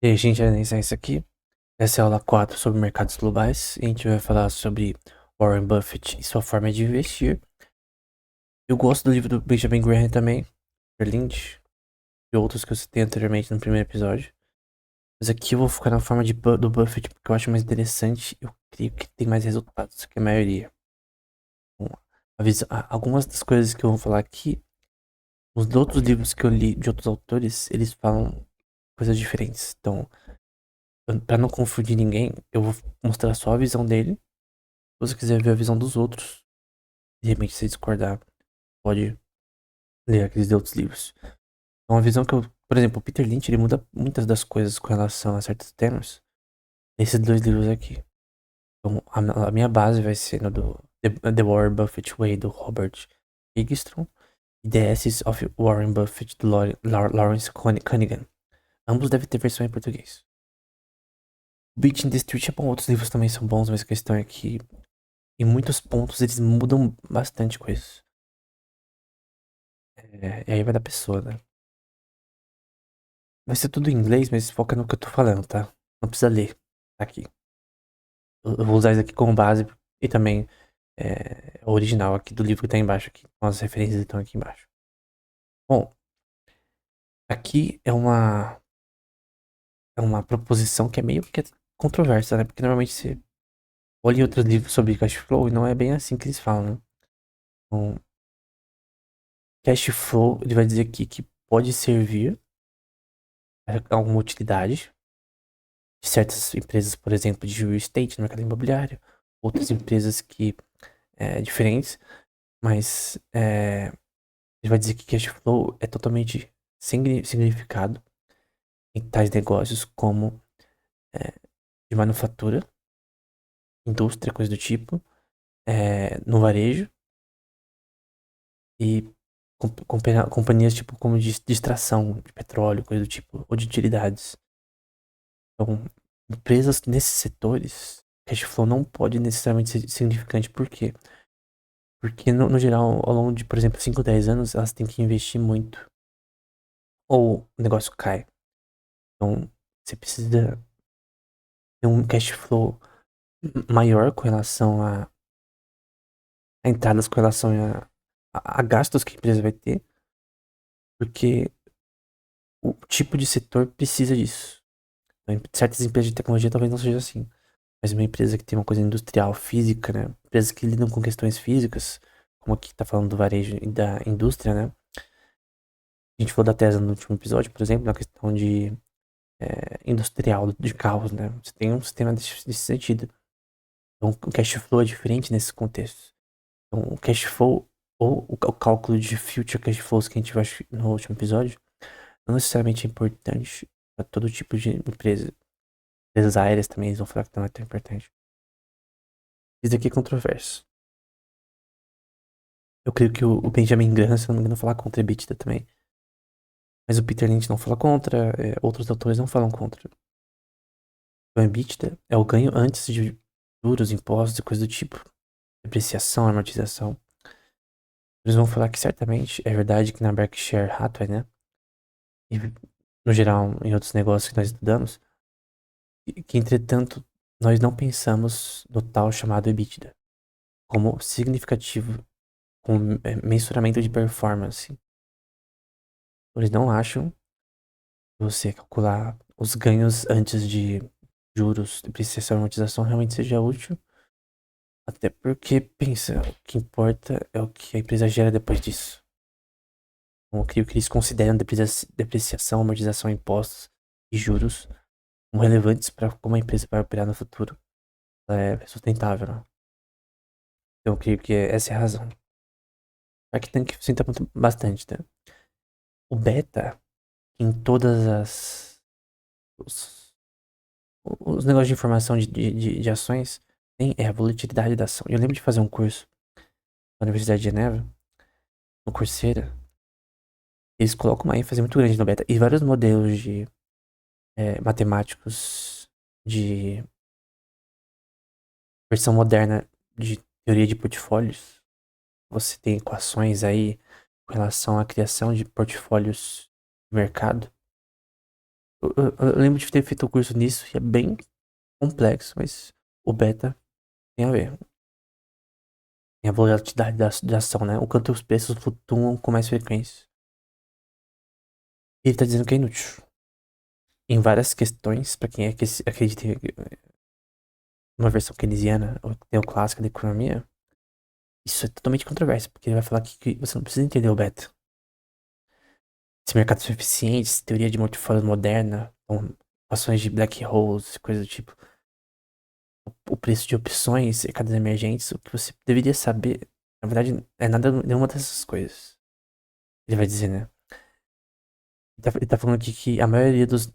E aí, gente, é isso aqui. Essa é a aula 4 sobre mercados globais. E a gente vai falar sobre Warren Buffett e sua forma de investir. Eu gosto do livro do Benjamin Graham também, Peter Lynch, e outros que eu citei anteriormente no primeiro episódio. Mas aqui eu vou focar na forma do Buffett porque eu acho mais interessante. Eu creio que tem mais resultados que a maioria. Bom, algumas das coisas que eu vou falar aqui, os outros livros que eu li de outros autores, eles falam coisas diferentes. Então, pra não confundir ninguém, eu vou mostrar só a visão dele. Se você quiser ver a visão dos outros, de repente se discordar, pode ler aqueles de outros livros. Então, a visão que eu, por exemplo, o Peter Lynch, ele muda muitas das coisas com relação a certos temas. Esses dois livros aqui. Então, a minha base vai ser no do The Warren Buffett Way, do Robert Higginson, e The Essays of Warren Buffett, do Lawrence Cunningham. Ambos devem ter versão em português. Beat in the Street é bom, outros livros também são bons, mas a questão é que em muitos pontos eles mudam bastante coisas. E aí vai da pessoa, né? Vai ser tudo em inglês, mas foca no que eu tô falando, tá? Não precisa ler. Tá aqui. Eu vou usar isso aqui como base e também o original aqui do livro que tá embaixo aqui. Com as referências que estão aqui embaixo. Bom, aqui é uma proposição que é meio que controversa, né? Porque normalmente você olha em outros livros sobre cash flow e não é bem assim que eles falam, né? Então, cash flow, ele vai dizer aqui que pode servir a alguma utilidade de certas empresas, por exemplo, de real estate no mercado imobiliário, outras empresas que diferentes, mas ele vai dizer que cash flow é totalmente sem significado em tais negócios como é, de manufatura, indústria, coisa do tipo, no varejo e companhias tipo como de extração de petróleo, coisa do tipo, ou de utilidades. Então, empresas nesses setores, cash flow não pode necessariamente ser significante. Por quê? Porque, no geral, ao longo de, por exemplo, 5 10 anos, elas têm que investir muito. Ou o negócio cai. Então, você precisa ter um cash flow maior com relação a entradas, com relação a gastos que a empresa vai ter. Porque o tipo de setor precisa disso. Então, em certas empresas de tecnologia talvez não seja assim. Mas uma empresa que tem uma coisa industrial, física, né? Empresas que lidam com questões físicas, como aqui tá falando do varejo e da indústria, né? A gente falou da Tesla no último episódio, por exemplo, na questão de industrial de carros, né? Você tem um sistema desse sentido. Então, o cash flow é diferente nesse contexto. Então, o cash flow ou o cálculo de future cash flows que a gente viu no último episódio não necessariamente é importante para todo tipo de empresa. Empresas aéreas também eles vão falar que não é tão importante. Isso aqui é controverso. Eu creio que o Benjamin Graham, se não me engano, fala contra a EBITDA também. Mas o Peter Lynch não fala contra, outros autores não falam contra. O EBITDA é o ganho antes de juros, impostos e coisa do tipo. Depreciação, amortização. Eles vão falar que certamente é verdade que na Berkshire Hathaway, né? E no geral em outros negócios que nós estudamos, que entretanto nós não pensamos no tal chamado EBITDA como significativo, como mensuramento de performance. Eles não acham que você calcular os ganhos antes de juros, depreciação e amortização realmente seja útil. Até porque, pensa, o que importa é o que a empresa gera depois disso. Então, eu creio que eles consideram depreciação, amortização, impostos e juros como relevantes para como a empresa vai operar no futuro. Ela é sustentável, né? Então, eu creio que essa é a razão. Shark Tank senta bastante, né? O beta, em todas os, os negócios de informação de ações, é a volatilidade da ação. Eu lembro de fazer um curso na Universidade de Genebra, no Coursera. Eles colocam uma ênfase muito grande no beta. E vários modelos de matemáticos de versão moderna de teoria de portfólios. Você tem equações aí com relação à criação de portfólios de mercado. Eu lembro de ter feito o curso nisso e é bem complexo, mas o beta tem a ver. Tem a volatilidade da ação, né? O quanto os preços flutuam com mais frequência. E ele tá dizendo que é inútil. Em várias questões, pra quem acredita em uma versão keynesiana ou neoclássica da economia, isso é totalmente controverso, porque ele vai falar que você não precisa entender o beta. Se mercados são eficientes, teoria de multiforme moderna, ações de black holes, coisa do tipo, o preço de opções, mercados emergentes, o que você deveria saber, na verdade, é nada, nenhuma dessas coisas. Ele vai dizer, né? Ele tá falando aqui que a maioria das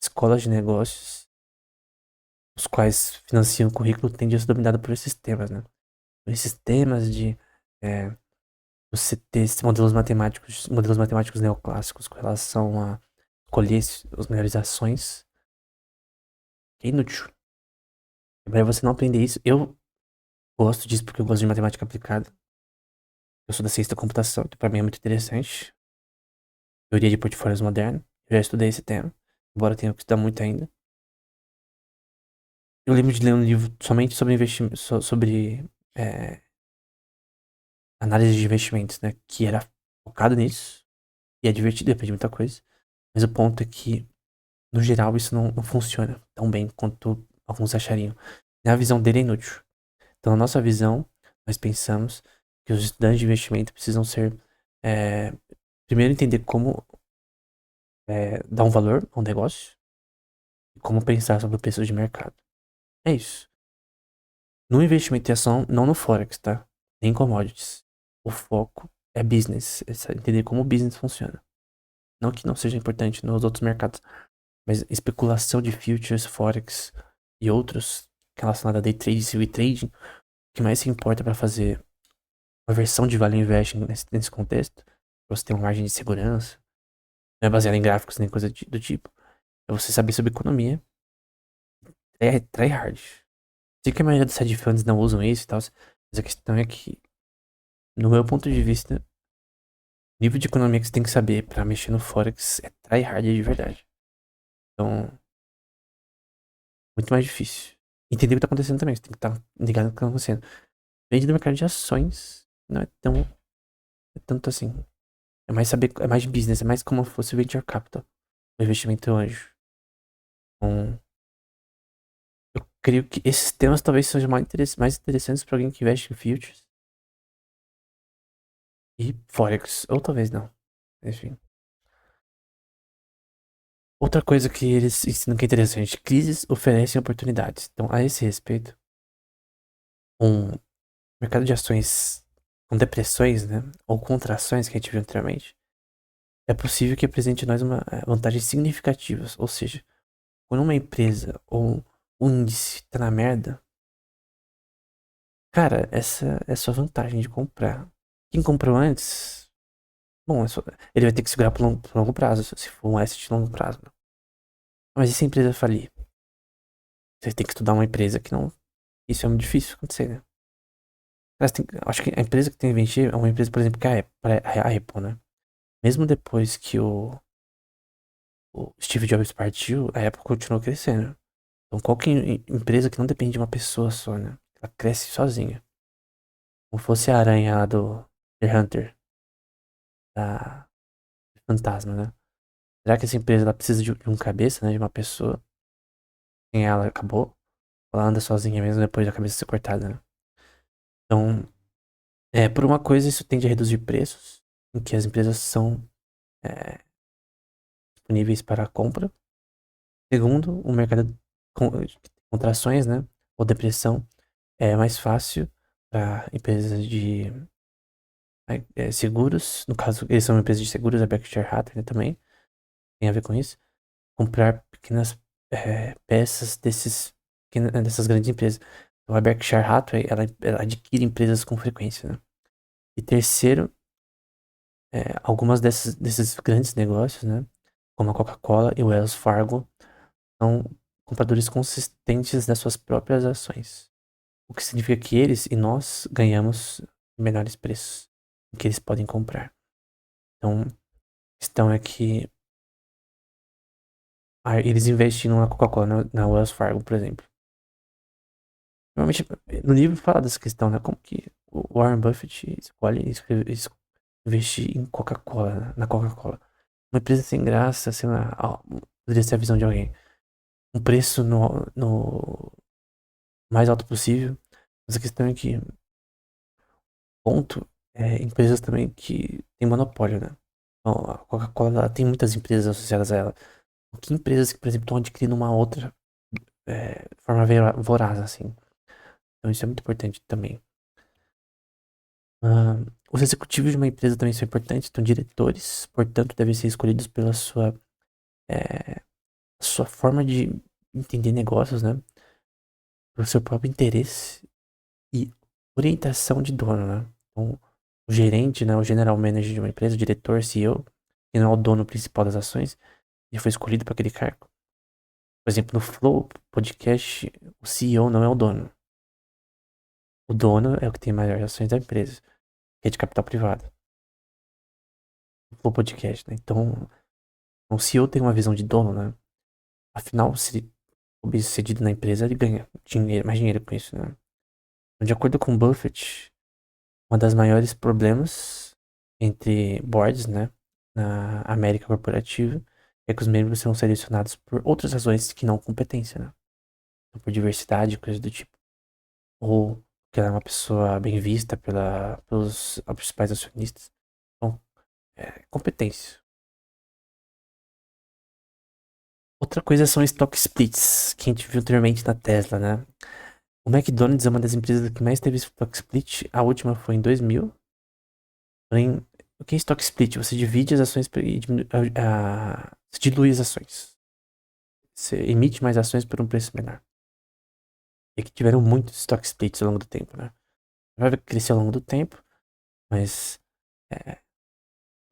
escolas de negócios, os quais financiam o currículo, tende a ser dominada por esses temas, né? Por esses temas de é, você ter esses modelos matemáticos neoclássicos com relação a escolher as melhores ações, que é inútil. Pra você não aprender isso, eu gosto disso porque eu gosto de matemática aplicada. Eu sou da ciência da computação, então pra mim é muito interessante. Teoria de portfólios moderno. Eu já estudei esse tema, embora tenha que estudar muito ainda. Eu lembro de ler um livro somente sobre investimento, sobre análise de investimentos, né? Que era focado nisso. E é divertido, depende de muita coisa. Mas o ponto é que, no geral, isso não funciona tão bem quanto alguns achariam. Na visão dele é inútil. Então, na nossa visão, nós pensamos que os estudantes de investimento precisam ser. é, Primeiro, entender como dar um valor ao negócio e como pensar sobre o preço de mercado. É isso. No investimento em ação, não no Forex, tá? Nem commodities. O foco é business, entender como o business funciona. Não que não seja importante nos outros mercados, mas especulação de futures, Forex e outros relacionados a day trade e swing trading, o que mais se importa para fazer uma versão de value investing nesse contexto, pra você ter uma margem de segurança, não é baseado em gráficos nem coisa do tipo, é você saber sobre economia, é try hard. Sei que a maioria dos hedge funds não usam isso e tal, mas a questão é que, no meu ponto de vista, o nível de economia que você tem que saber pra mexer no Forex é try hard de verdade. Então, muito mais difícil. Entender o que tá acontecendo também, você tem que estar ligado no que tá acontecendo. Depende do mercado de ações, não é tão, é tanto assim. É mais saber, é mais business, é mais como se fosse venture capital, o investimento anjo. Então, eu creio que esses temas talvez sejam mais interessantes para alguém que investe em futures e Forex, ou talvez não. Enfim. Outra coisa que eles ensinam que é interessante, crises oferecem oportunidades. Então, a esse respeito, um mercado de ações com depressões, né, ou contrações que a gente viu anteriormente, é possível que apresente a nós uma vantagens significativas. Ou seja, quando uma empresa ou um índice tá na merda, cara, essa é a sua vantagem de comprar. Quem comprou antes, bom, ele vai ter que segurar por longo prazo, se for um asset de longo prazo. Né? Mas e se a empresa falir? Você tem que estudar uma empresa que não. Isso é muito difícil acontecer, né? Acho que a empresa que tem que investir é uma empresa, por exemplo, que é a Apple, né? Mesmo depois que o Steve Jobs partiu, a Apple continuou crescendo. Então, qualquer empresa que não depende de uma pessoa só, né? Ela cresce sozinha. Como fosse a aranha lá do The Hunter, da Fantasma, né? Será que essa empresa ela precisa de um cabeça, né? De uma pessoa? Sem ela, acabou. Ela anda sozinha mesmo depois da cabeça ser cortada, né? Então, por uma coisa, isso tende a reduzir preços, em que as empresas são é, disponíveis para compra. Segundo, o mercado de contrações, né? Ou depressão é mais fácil para empresas de seguros. No caso, eles são empresas de seguros, a Berkshire Hathaway, né, também tem a ver com isso. Comprar pequenas peças dessas grandes empresas. Então, a Berkshire Hathaway, ela adquire empresas com frequência, né? E terceiro, algumas desses grandes negócios, né? Como a Coca-Cola e o Wells Fargo, são compradores consistentes das suas próprias ações. O que significa que eles e nós ganhamos menores preços que eles podem comprar. Então, a questão é que eles investindo na Coca-Cola, na Wells Fargo, por exemplo. Normalmente, no livro fala dessa questão, né? Como que o Warren Buffett escolhe investir em Coca-Cola, na Coca-Cola. Uma empresa sem graça, sei lá, poderia ser a visão de alguém. Um preço no mais alto possível. Mas a questão é que, ponto, empresas também que têm monopólio, né? Então, a Coca-Cola ela tem muitas empresas associadas a ela. Que empresas que, por exemplo, estão adquirindo uma outra de forma voraz, assim. Então isso é muito importante também. Ah, os executivos de uma empresa também são importantes, então diretores, portanto, devem ser escolhidos pela sua forma de entender negócios, né? Pelo seu próprio interesse e orientação de dono, né? Então, o gerente, né, o general manager de uma empresa, o diretor, CEO, que não é o dono principal das ações, ele foi escolhido para aquele cargo. Por exemplo, no Flow Podcast, o CEO não é o dono. O dono é o que tem maiores ações da empresa, que é de capital privado. O Flow Podcast, né? Então, o CEO tem uma visão de dono, né? Afinal, se ele for bem-sucedido na empresa, ele ganha dinheiro, mais dinheiro com isso, né? De acordo com Buffett, uma das maiores problemas entre boards, né, na América corporativa, é que os membros são selecionados por outras razões que não competência, né? Então, por diversidade, coisas do tipo. Ou que ela é uma pessoa bem vista pelos principais acionistas. Então, competência. Outra coisa são stock splits, que a gente viu anteriormente na Tesla, né? O McDonald's é uma das empresas que mais teve stock split. A última foi em 2000. Porém, o que é stock split? Você divide as ações e você dilui as ações. Você emite mais ações por um preço menor. E que tiveram muitos stock splits ao longo do tempo, né? Vai crescer ao longo do tempo, mas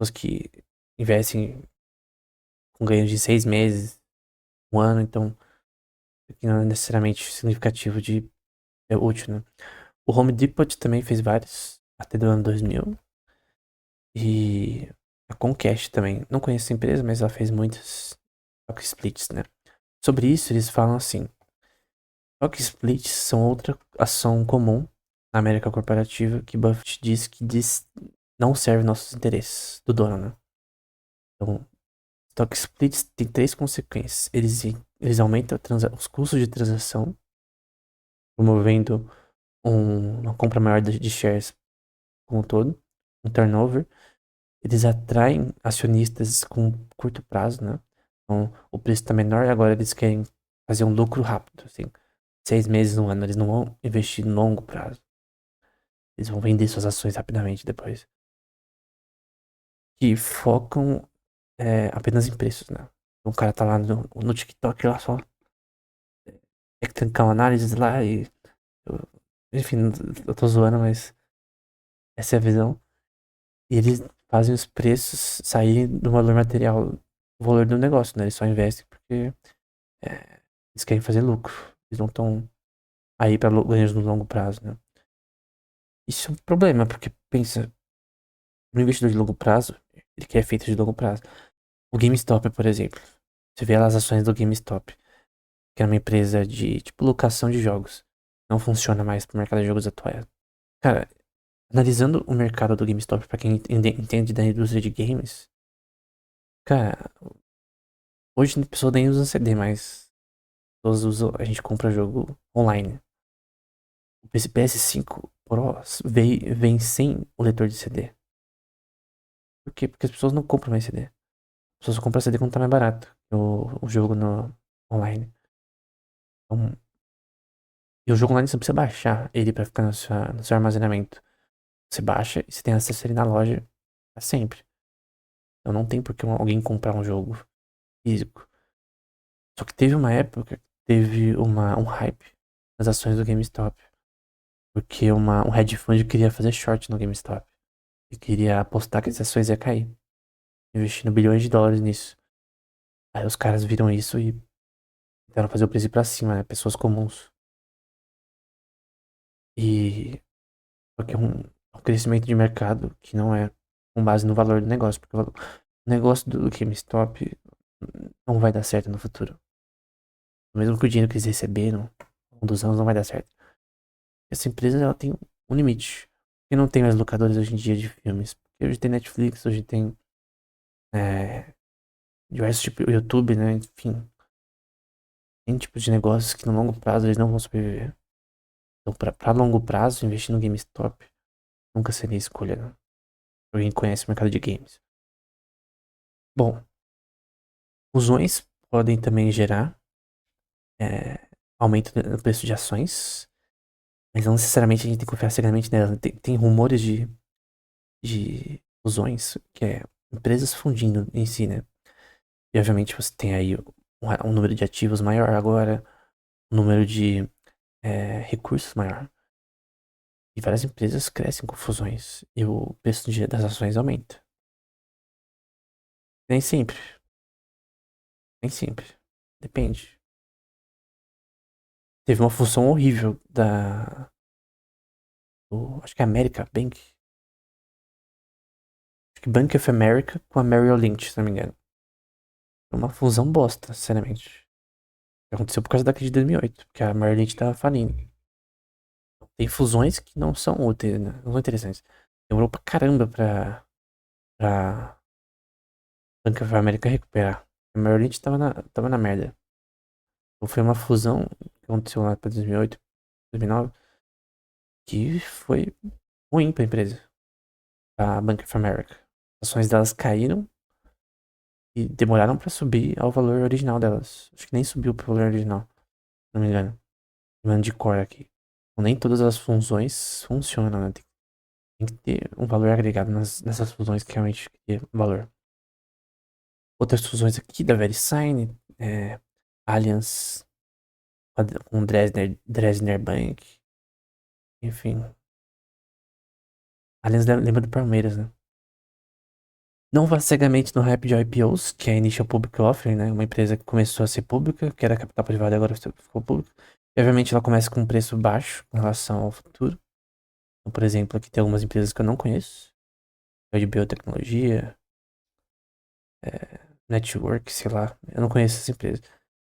os que investem com ganhos de 6 meses, um ano, então que não é necessariamente significativo de útil, né? O Home Depot também fez vários, até do ano 2000. E a Comcast também. Não conheço essa empresa, mas ela fez muitos stock splits, né? Sobre isso, eles falam assim: stock splits são outra ação comum na América corporativa que Buffett diz não serve nossos interesses do dono, né? Então, stock splits tem três consequências. Eles aumentam os custos de transação, promovendo uma compra maior de shares como um todo, um turnover. Eles atraem acionistas com curto prazo, né? Então, o preço tá menor e agora eles querem fazer um lucro rápido, assim. 6 meses, um ano, eles não vão investir no longo prazo. Eles vão vender suas ações rapidamente depois. Que focam apenas em preços, né? O cara tá lá no TikTok lá só. Tem que trancar uma análise lá e. Enfim, eu tô zoando, mas essa é a visão. E eles fazem os preços saírem do valor material, o valor do negócio, né? Eles só investem porque eles querem fazer lucro. Eles não estão aí para ganhos no longo prazo, né? Isso é um problema, porque pensa, no investidor de longo prazo, ele quer efeitos de longo prazo. O GameStop, por exemplo. Você vê lá as ações do GameStop, que é uma empresa de, tipo, locação de jogos. Não funciona mais pro mercado de jogos atual. Cara, analisando o mercado do GameStop, pra quem entende da indústria de games, cara, hoje a pessoa nem usa CD, mas a gente compra jogo online. O PS5 Pro vem sem o leitor de CD. Por quê? Porque as pessoas não compram mais CD. As pessoas só compram CD quando tá mais barato o jogo no online. Então, e o jogo online você não precisa baixar ele pra ficar no seu armazenamento. Você baixa e você tem acesso a ele na loja pra sempre. Então não tem por que alguém comprar um jogo físico. Só que teve uma época que teve um hype nas ações do GameStop. Porque um hedge fund queria fazer short no GameStop. E queria apostar que as ações iam cair. Investindo bilhões de dólares nisso. Aí os caras viram isso e tentaram fazer o preço ir pra cima, né? Pessoas comuns. E só que é um crescimento de mercado que não é com base no valor do negócio. Porque o negócio do GameStop não vai dar certo no futuro. Mesmo que o dinheiro que eles receberam, um dos anos não vai dar certo. Essa empresa, ela tem um limite. E não tem mais locadores hoje em dia de filmes. Porque hoje tem Netflix, hoje tem é, diversos tipos, YouTube, né? Enfim, tem tipos de negócios que no longo prazo eles não vão sobreviver. Então, pra longo prazo, investir no GameStop nunca seria escolha, né? Pra quem conhece o mercado de games. Bom, fusões podem também gerar aumento no preço de ações, mas não necessariamente a gente tem que confiar cegamente nelas. Tem rumores de fusões, que é empresas fundindo em si, né? E obviamente você tem aí um número de ativos maior agora, um número de recursos maior. E várias empresas crescem com fusões e o preço das ações aumenta. Nem sempre, nem sempre. Depende. Teve uma fusão horrível acho que é America Bank. Acho que Bank of America com a Merrill Lynch, se não me engano. Foi uma fusão bosta, sinceramente. Aconteceu por causa da crise de 2008, porque a Merrill Lynch tava falindo. Tem fusões que não são úteis, né? Não são interessantes. Demorou pra caramba pra Bank of America recuperar. A Merrill Lynch tava na merda. Então foi uma fusão que aconteceu lá pra 2008, 2009, que foi ruim pra empresa, a Bank of America. As ações delas caíram e demoraram pra subir ao valor original delas. Acho que nem subiu pro valor original, se não me engano. Mano de cor aqui. Então, nem todas as funções funcionam, né? Tem que ter um valor agregado nessas fusões que realmente tem valor. Outras fusões aqui da VeriSign, Allianz com Dresdner Bank, enfim. Allianz lembra do Palmeiras, né? Não vá cegamente no hype de IPOs, que é Initial Public Offering, né? Uma empresa que começou a ser pública, que era capital privado e agora ficou pública. E, obviamente ela começa com um preço baixo em relação ao futuro. Então, por exemplo, aqui tem algumas empresas que eu não conheço. De biotecnologia, network, sei lá. Eu não conheço essas empresas.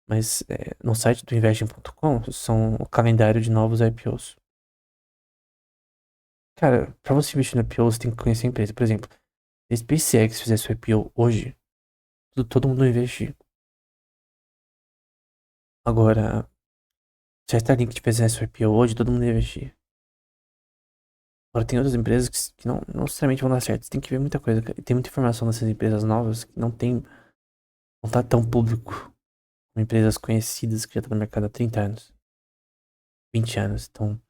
Mas no site do investing.com são o calendário de novos IPOs. Cara, pra você investir no IPO, você tem que conhecer a empresa. Por exemplo, se a SpaceX fizesse o IPO hoje, todo mundo ia investir. Agora, se a Starlink fizesse o IPO hoje, todo mundo ia investir. Agora, tem outras empresas que não necessariamente vão dar certo. Você tem que ver muita coisa. Tem muita informação dessas empresas novas que não tá tão público como empresas conhecidas que já estão no mercado há 30 anos, 20 anos. Então,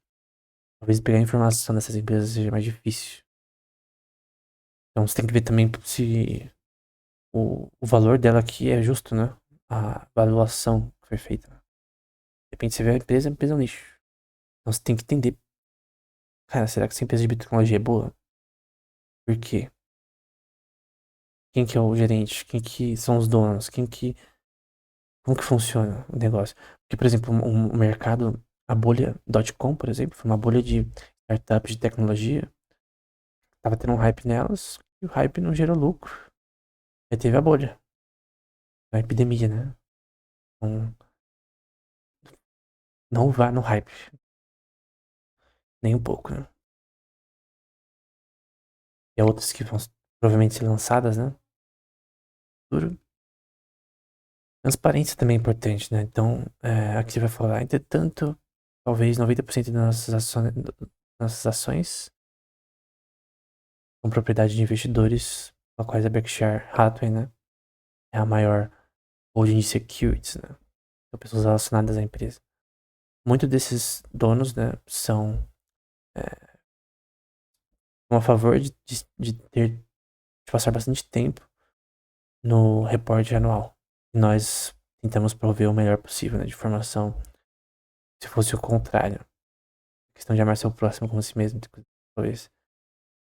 talvez pegar informação dessas empresas seja mais difícil. Então, você tem que ver também se o valor dela aqui é justo, né? A valorização que foi feita. De repente você vê a empresa é um lixo. Então você tem que entender, cara, será que essa empresa de biotecnologia é boa? Por quê? Quem que é o gerente? Quem que são os donos? Como que funciona o negócio? Porque, por exemplo, o mercado, a bolha .com, por exemplo, foi uma bolha de startups de tecnologia. Tava tendo um hype nelas e o hype não gerou lucro. Aí teve a bolha. A epidemia, né? Então, não vá no hype. Nem um pouco, né? E há outras que vão provavelmente ser lançadas, né? Futuro. Transparência também é importante, né? Então, aqui você vai falar, entretanto, talvez 90% nossas ações são propriedade de investidores, a quais a Berkshire Hathaway, né? É a maior holding de securities, né? São pessoas relacionadas à empresa. Muitos desses donos, né, são a favor de passar bastante tempo no reporte anual. E nós tentamos prover o melhor possível, né, de informação. Se fosse o contrário, a questão de amar seu próximo como si mesmo, talvez.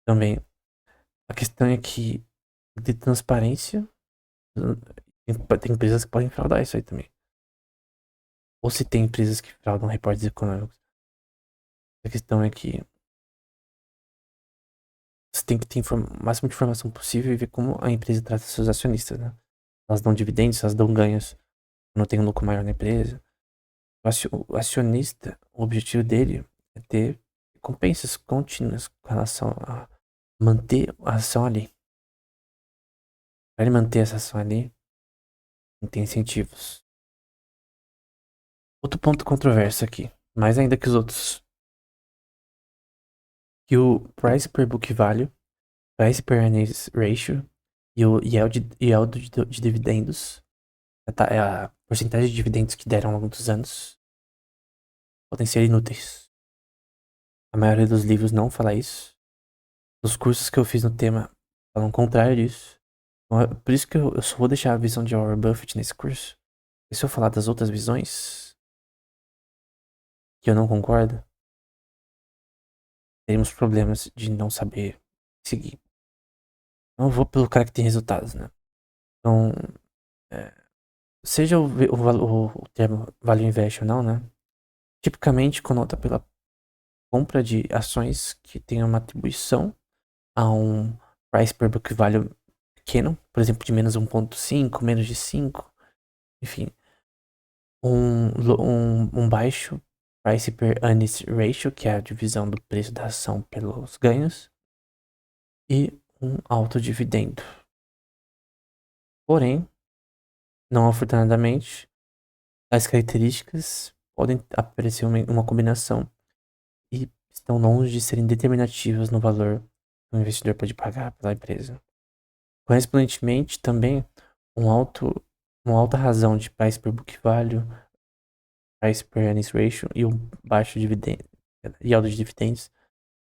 Também, a questão é que de transparência, tem empresas que podem fraudar isso aí também. Ou se tem empresas que fraudam reportes econômicos. A questão é que você tem que ter o máximo de informação possível e ver como a empresa trata seus acionistas, né? elas dão dividendos, elas dão ganhos quando tem um lucro maior na empresa. O acionista, o objetivo dele é ter recompensas contínuas com relação a manter a ação ali. Para ele manter essa ação ali, tem incentivos. Outro ponto controverso aqui, mais ainda que os outros, que o price per book value, price per earnings ratio e o yield de dividendos, é a porcentagem de dividendos que deram ao longo dos anos, podem ser inúteis. A maioria dos livros não fala isso. Os cursos que eu fiz no tema falam o contrário disso. Por isso que eu só vou deixar a visão de Warren Buffett nesse curso. E se eu falar das outras visões que eu não concordo, teremos problemas de não saber seguir. Não vou pelo cara que tem resultados, né? Então, seja o termo value invest ou não, né? Tipicamente conota pela compra de ações que tenham uma atribuição a um price per book value pequeno, por exemplo, de menos 1,5, menos de 5, enfim, um baixo price per earnings ratio, que é a divisão do preço da ação pelos ganhos, e um alto dividendo. Porém, não afortunadamente, as características podem aparecer uma combinação e estão longe de serem determinativas no valor que o investidor pode pagar pela empresa. Correspondentemente, também, uma alta razão de price per book value, price per earnings ratio e um baixo dividendo, yield de dividendos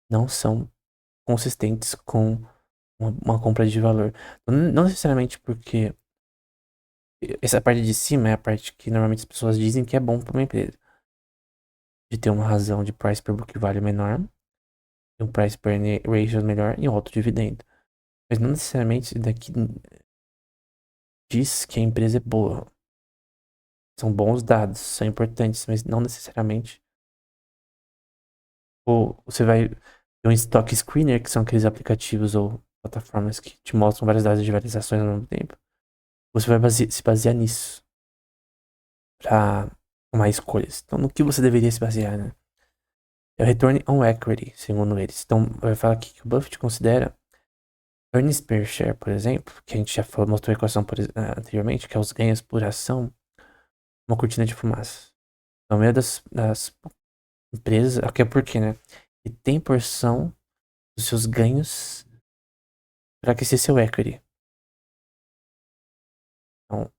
não são consistentes com uma compra de valor. Não necessariamente porque essa parte de cima é a parte que normalmente as pessoas dizem que é bom para uma empresa. De ter uma razão de price per book value menor, um price per earnings ratio melhor e um alto dividendo. Mas não necessariamente isso daqui diz que a empresa é boa. São bons dados, são importantes, mas não necessariamente. Ou você vai ter um stock screener, que são aqueles aplicativos ou plataformas que te mostram vários dados de várias ações ao mesmo tempo. Você vai se basear nisso para tomar escolhas. Então, no que você deveria se basear, né? É o return on equity, segundo eles. Então, vai falar aqui que o Buffett considera earnings per share, por exemplo, que a gente já falou, mostrou a equação anteriormente, que é os ganhos por ação, uma cortina de fumaça. Então, a maioria das empresas, aqui é porque, né? E tem porção dos seus ganhos para aquecer seu equity. Então,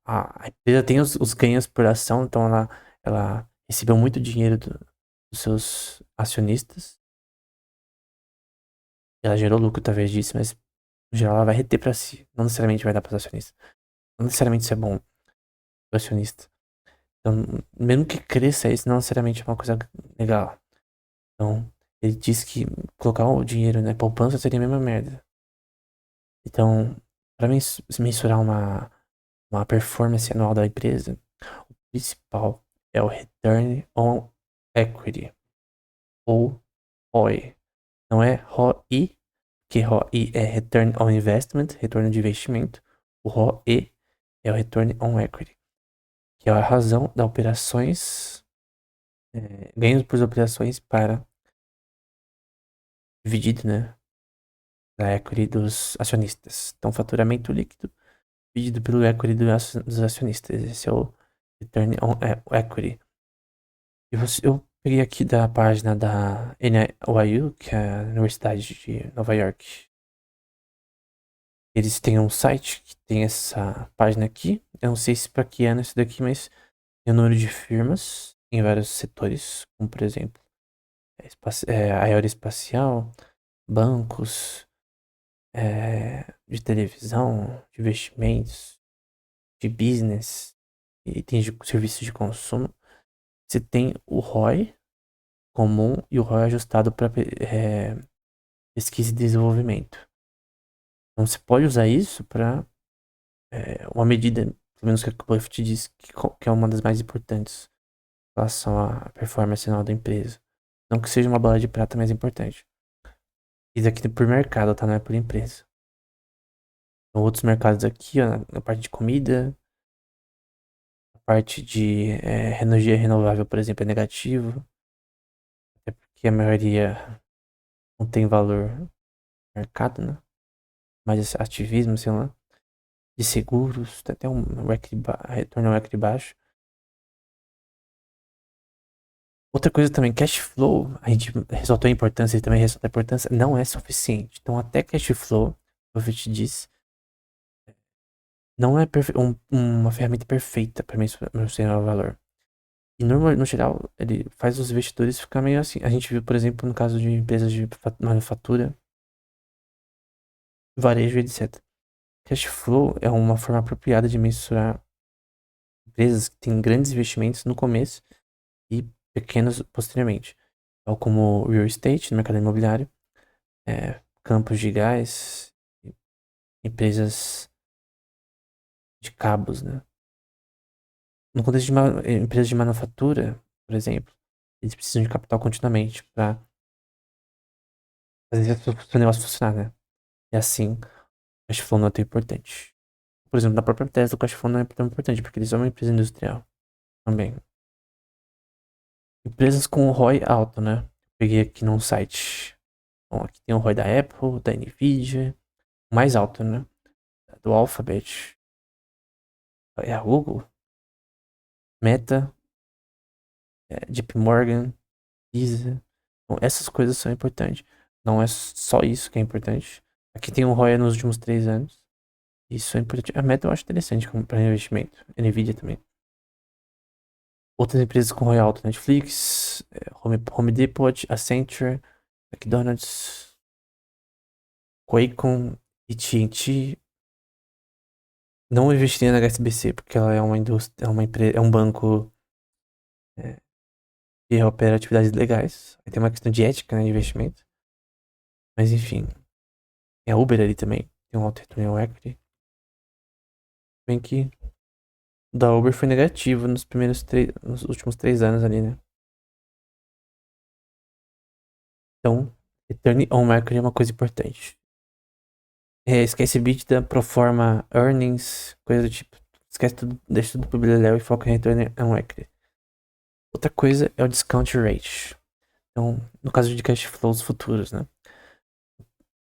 a empresa tem os ganhos por ação, então ela recebeu muito dinheiro dos seus acionistas. Ela gerou lucro através disso, mas no geral ela vai reter para si. Não necessariamente vai dar para os acionistas. Não necessariamente isso é bom para o acionista. Então, mesmo que cresça, isso não necessariamente é uma coisa legal. Então, ele disse que colocar o dinheiro na poupança seria a mesma merda. Então, para mensurar uma performance anual da empresa, o principal é o Return on Equity, ou ROI. Não é ROI, que ROI é Return on Investment, retorno de investimento. O ROE é o Return on Equity, que é a razão das operações, ganhos por operações para dividido, né, da equity dos acionistas. Então, faturamento líquido dividido pelo equity dos acionistas. Esse é o Return on Equity. Eu peguei aqui da página da NYU, que é a Universidade de Nova York. Eles têm um site que tem essa página aqui. Eu não sei se para que ano é isso daqui, mas tem o número de firmas em vários setores, como por exemplo, aeroespacial, bancos, de televisão, de investimentos, de business, itens de serviços de consumo. Você tem o ROI comum e o ROI ajustado para pesquisa e desenvolvimento. Então você pode usar isso para uma medida, pelo menos que a Buffett diz que é uma das mais importantes em relação à performance anual da empresa. Não que seja uma bala de prata mais importante. Isso aqui é por mercado, tá? Não é por empresa. Então, outros mercados aqui, ó, na parte de comida, a parte de energia renovável, por exemplo, é negativo. Até porque a maioria não tem valor no mercado, né? Mas esse ativismo, sei lá, de seguros, tem até um retorno ao equity baixo. Outra coisa também, cash flow, a gente ressaltou a importância e também ressaltou a importância, não é suficiente. Então, até cash flow, o Buffett diz, não é uma ferramenta perfeita para mensurar o valor. E no geral, ele faz os investidores ficar meio assim. A gente viu, por exemplo, no caso de empresas de manufatura, varejo, etc. Cash flow é uma forma apropriada de mensurar empresas que têm grandes investimentos no começo e pequenos posteriormente, tal como real estate no mercado imobiliário, campos de gás, empresas de cabos, né? No contexto de empresas de manufatura, por exemplo, eles precisam de capital continuamente para fazer o negócio funcionar, né? E assim, o cash flow não é tão importante. Por exemplo, na própria Tesla, o cash flow não é tão importante, porque eles são uma empresa industrial também. Empresas com ROI alto, né? Peguei aqui num site. Bom, aqui tem o ROI da Apple, da Nvidia, mais alto, né? Do Alphabet, é a Google, Meta, JP Morgan, Visa. Bom, essas coisas são importantes. Não é só isso que é importante. Aqui tem o ROI nos últimos 3 anos. Isso é importante. A Meta eu acho interessante para investimento. A Nvidia também. Outras empresas com ROI alto, Netflix, Home Depot, Accenture, McDonald's, Qualcomm, AT&T. Não investiria na HSBC porque ela é uma indústria, é uma empresa, é um banco é, que opera atividades legais. Aí tem uma questão de ética, né, de investimento. Mas enfim, tem a Uber ali também, tem um alto return on equity. Bem que o da Uber foi negativo nos últimos 3 anos ali, né? Então, return on equity é uma coisa importante. Esquece EBITDA, proforma earnings, coisa do tipo. Esquece tudo, deixa tudo pro beleléu e foca em return on equity. Outra coisa é o discount rate. Então, no caso de cash flows futuros, né?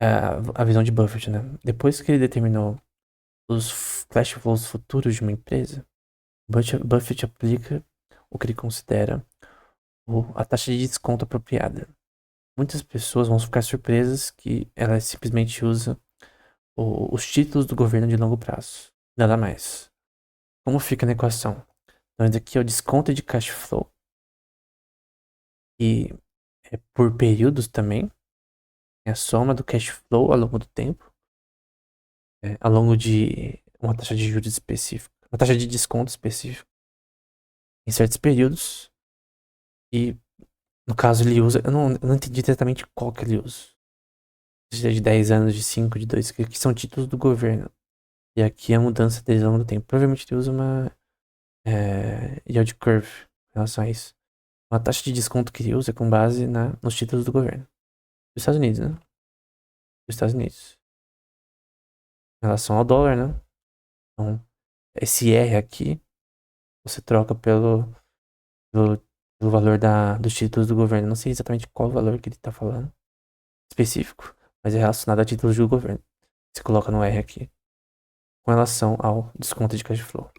A visão de Buffett, né? Depois que ele determinou os cash flows futuros de uma empresa, Buffett aplica o que ele considera a taxa de desconto apropriada. Muitas pessoas vão ficar surpresas que ela simplesmente usa os títulos do governo de longo prazo. Nada mais. Como fica na equação? Então, esse aqui é o desconto de cash flow. E é por períodos também. É a soma do cash flow ao longo do tempo. Ao longo de uma taxa de juros específica. Uma taxa de desconto específica. Em certos períodos. E, no caso, ele usa... Eu não entendi exatamente qual que ele usa. Seja de 10 anos, de 5, de 2, que são títulos do governo. E aqui a mudança deles ao longo do tempo. Provavelmente ele usa uma yield curve em relação a isso. Uma taxa de desconto que ele usa com base nos títulos do governo. Dos Estados Unidos, né? Dos Estados Unidos. Em relação ao dólar, né? Então, esse R aqui, você troca pelo, pelo valor dos títulos do governo. Não sei exatamente qual valor que ele tá falando. Específico. Mas é relacionado a títulos do governo. Você coloca no R aqui. Com relação ao desconto de cash flow.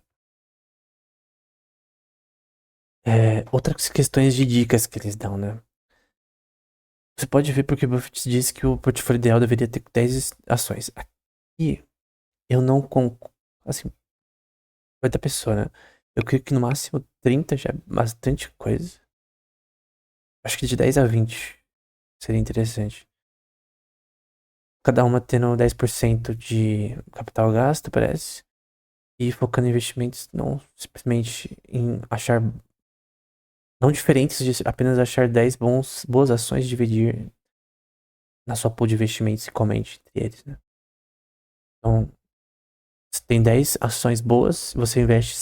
Outras questões de dicas que eles dão, né? Você pode ver porque o Buffett disse que o portfólio ideal deveria ter 10 ações. Aqui, eu não concordo. Assim, vai da pessoa, né? Eu creio que no máximo 30 já é bastante coisa. Acho que de 10 a 20 seria interessante. Cada uma tendo 10% de capital gasto, parece. E focando em investimentos não simplesmente em achar. Não diferentes de apenas achar 10 boas ações e dividir na sua pool de investimentos e comente entre eles, né? Então, você tem 10 ações boas, você investe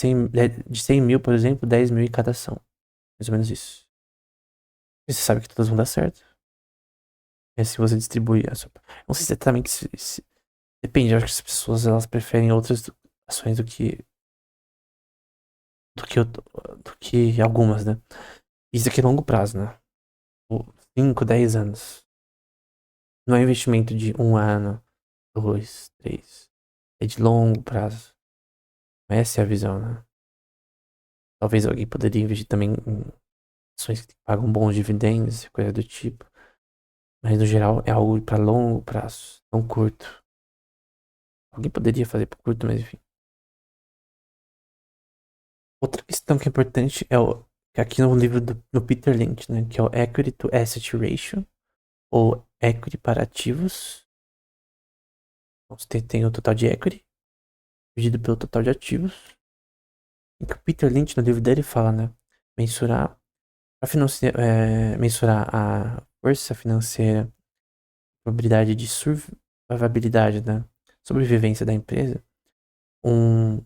de 100 mil, por exemplo, 10 mil em cada ação. Mais ou menos isso. E você sabe que todas vão dar certo. É se você distribuir a sua. Não sei exatamente Depende, eu acho que as pessoas elas preferem outras ações do que algumas, né? Isso aqui é longo prazo, né? 5, 10 anos. Não é investimento de um ano, dois, três. É de longo prazo. Essa é a visão, né? Talvez alguém poderia investir também em ações que pagam bons dividendos, coisa do tipo. Mas no geral é algo para longo prazo, não curto. Alguém poderia fazer para curto, mas enfim. Outra questão que é importante é o que aqui no livro do Peter Lynch, né, que é o Equity to Asset Ratio, ou Equity para ativos. Então, você tem o total de equity dividido pelo total de ativos. E que o Peter Lynch no livro dele fala, né, mensurar mensurar a força financeira, probabilidade de survivabilidade, né, sobrevivência da empresa, um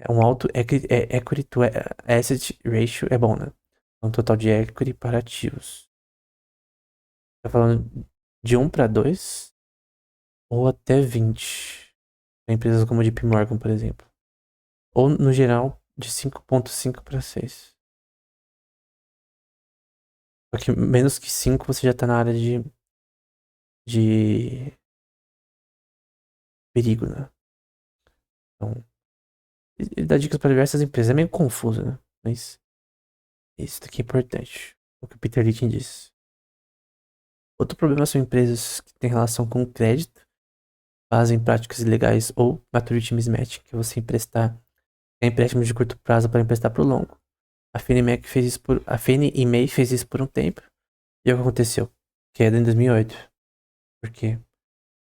um alto equity to asset ratio é bom, né? Um total de equity para ativos. Tá falando de 1 para 2 ou até 20. Pra empresas como a JP Morgan, por exemplo. Ou, no geral, de 5,5 para 6. Só que menos que 5 você já tá na área de perigo, né? Então, ele dá dicas para diversas empresas. É meio confuso, né? Mas isso daqui é importante. O que o Peter Lynch diz. Outro problema são empresas que têm relação com crédito, fazem práticas ilegais ou maturity mismatch, que é você emprestar empréstimos de curto prazo para emprestar para o longo. A Fannie Mae fez isso por um tempo. E o que aconteceu? Queda em 2008. Porque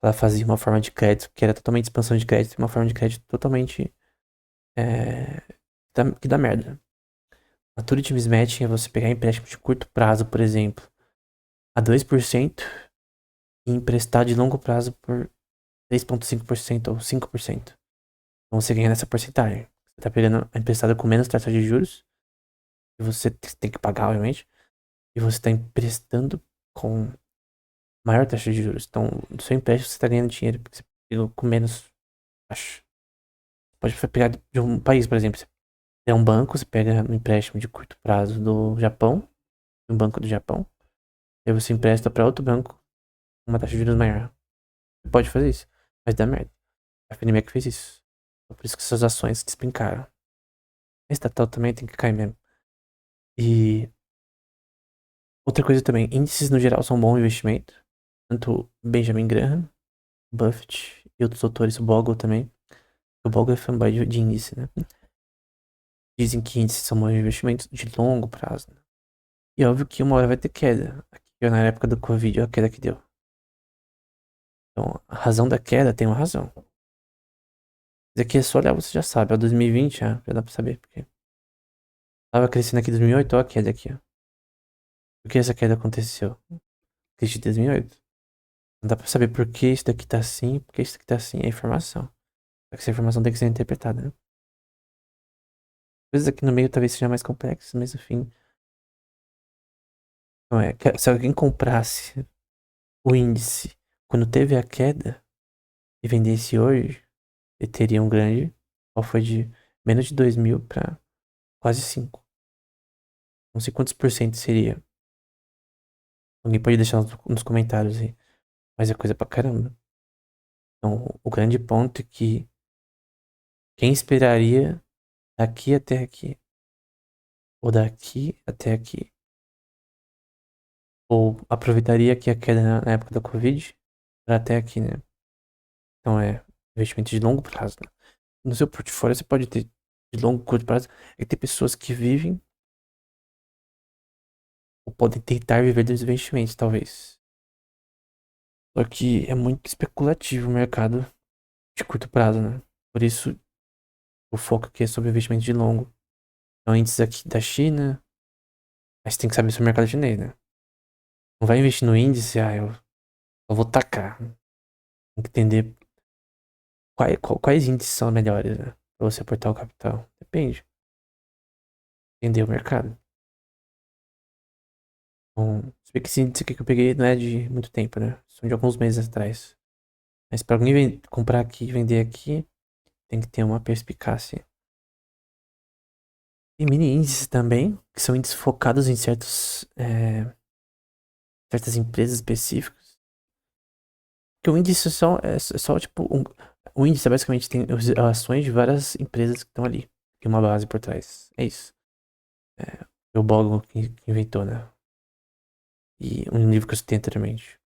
ela fazia uma forma de crédito que era totalmente expansão de crédito, uma forma de crédito totalmente é, que dá merda. Maturity mismatch é você pegar empréstimo de curto prazo, por exemplo, a 2% e emprestar de longo prazo por 3,5% ou 5%. Então você ganha nessa porcentagem. Você tá pegando a emprestada com menos taxa de juros, e você tem que pagar, obviamente, e você tá emprestando com maior taxa de juros. Então, do seu empréstimo você tá ganhando dinheiro, porque você pegou com menos taxa. Pode pegar de um país, por exemplo. Você é um banco, você pega um empréstimo de curto prazo do Japão, um banco do Japão, e aí você empresta para outro banco com uma taxa de juros maior. Você pode fazer isso, mas dá merda. A FNMEC fez isso. Por isso que suas ações despencaram. A estatal também tem que cair mesmo. E outra coisa também, índices no geral são bom investimento. Tanto Benjamin Graham, Buffett e outros autores, o Bogle também. O Bogle é fanboy de índice, né? Dizem que índices são bons investimentos de longo prazo, né? E óbvio que uma hora vai ter queda. Aqui na época do Covid, olha a queda que deu. Então, a razão da queda tem uma razão. Isso aqui é só olhar, você já sabe. Ó, 2020, já dá pra saber. Porque tava crescendo aqui em 2008, ó a queda aqui, ó. Por que essa queda aconteceu? Crise de 2008. Não dá pra saber por que isso daqui tá assim, por que isso daqui tá assim. É informação. Só que essa informação tem que ser interpretada, né? Coisas aqui no meio talvez sejam mais complexas, mas enfim. Não é. Se alguém comprasse o índice quando teve a queda e vendesse hoje, ele teria um grande. Qual foi de menos de 2.000 pra quase 5. Não sei quantos por cento seria. Alguém pode deixar nos comentários aí. Mas é coisa pra caramba. Então, o grande ponto é que quem esperaria daqui até aqui, ou daqui até aqui, ou aproveitaria aqui a queda na época da Covid para até aqui, né? Então é investimento de longo prazo, né? No seu portfólio você pode ter de longo, curto prazo. É que tem pessoas que vivem ou podem tentar viver dos investimentos, talvez. Só que é muito especulativo o mercado de curto prazo, né? Por isso o foco aqui é sobre investimento de longo. Então, índices aqui da China, mas tem que saber sobre o mercado chinês, né? Não vai investir no índice, eu vou tacar. Tem que entender quais índices são melhores, né? Pra você aportar o capital. Depende. Entender o mercado. Então, se bem que esse índice aqui que eu peguei não é de muito tempo, né? São de alguns meses atrás. Mas para alguém comprar aqui e vender aqui, tem que ter uma perspicácia. Tem mini índices também, que são índices focados em certas empresas específicas. Que o índice é só tipo. O índice basicamente tem as ações de várias empresas que estão ali. Tem uma base por trás. É isso. É, o Bogle que inventou, né? E um livro que eu citei anteriormente.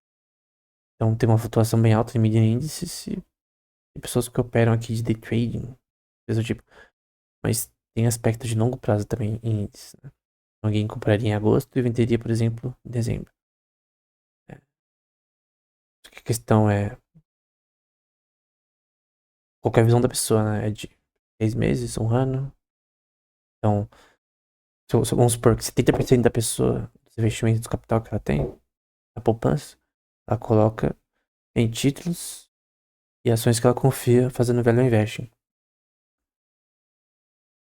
Então tem uma flutuação bem alta em mini índices e pessoas que operam aqui de day trading, coisa do tipo. Mas tem aspecto de longo prazo também em índices, né? Alguém compraria em agosto e venderia, por exemplo, em dezembro. É. A questão é qualquer visão da pessoa, né? É de 6 meses, um ano. Então, vamos supor que 70% da pessoa, dos investimentos do capital que ela tem, a poupança, ela coloca em títulos e ações que ela confia fazendo value investing.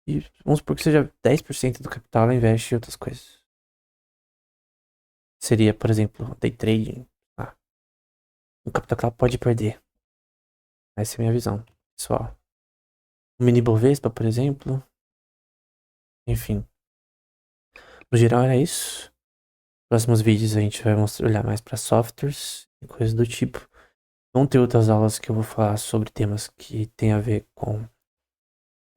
E vamos supor que seja 10% do capital ela investe em outras coisas. Seria, por exemplo, day trading. Ah, o capital que ela pode perder. Essa é a minha visão, pessoal. O mini Bovespa, por exemplo. Enfim. No geral era isso. Próximos vídeos a gente vai olhar mais para softwares e coisas do tipo. Vão ter outras aulas que eu vou falar sobre temas que tem a ver com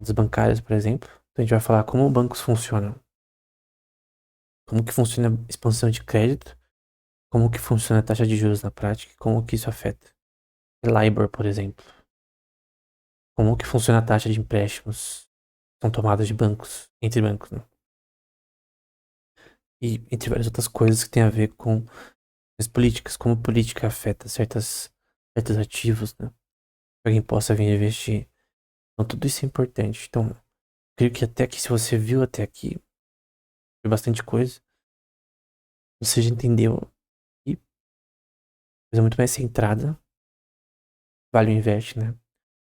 as bancárias, por exemplo. Então a gente vai falar como bancos funcionam. Como que funciona a expansão de crédito. Como que funciona a taxa de juros na prática. Como que isso afeta. LIBOR, por exemplo. Como que funciona a taxa de empréstimos que são tomadas de bancos, entre bancos, né? E entre várias outras coisas que tem a ver com as políticas, como política afeta certos ativos, né? Para quem possa vir investir. Então tudo isso é importante. Então, creio que até aqui, se você viu até aqui, foi bastante coisa. Você já entendeu e coisa muito mais centrada. Vale o investe, né?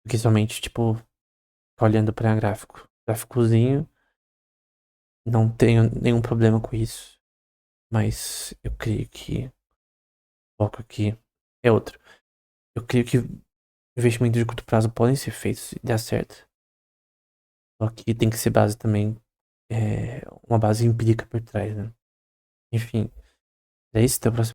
Do que somente, tipo, ficar olhando para gráfico. Gráficozinho, não tenho nenhum problema com isso. Mas eu creio que o foco aqui é outro. Eu creio que investimentos de curto prazo podem ser feitos e dar certo. Só que tem que ser base também, uma base empírica por trás, né? Enfim, é isso. Até o próximo.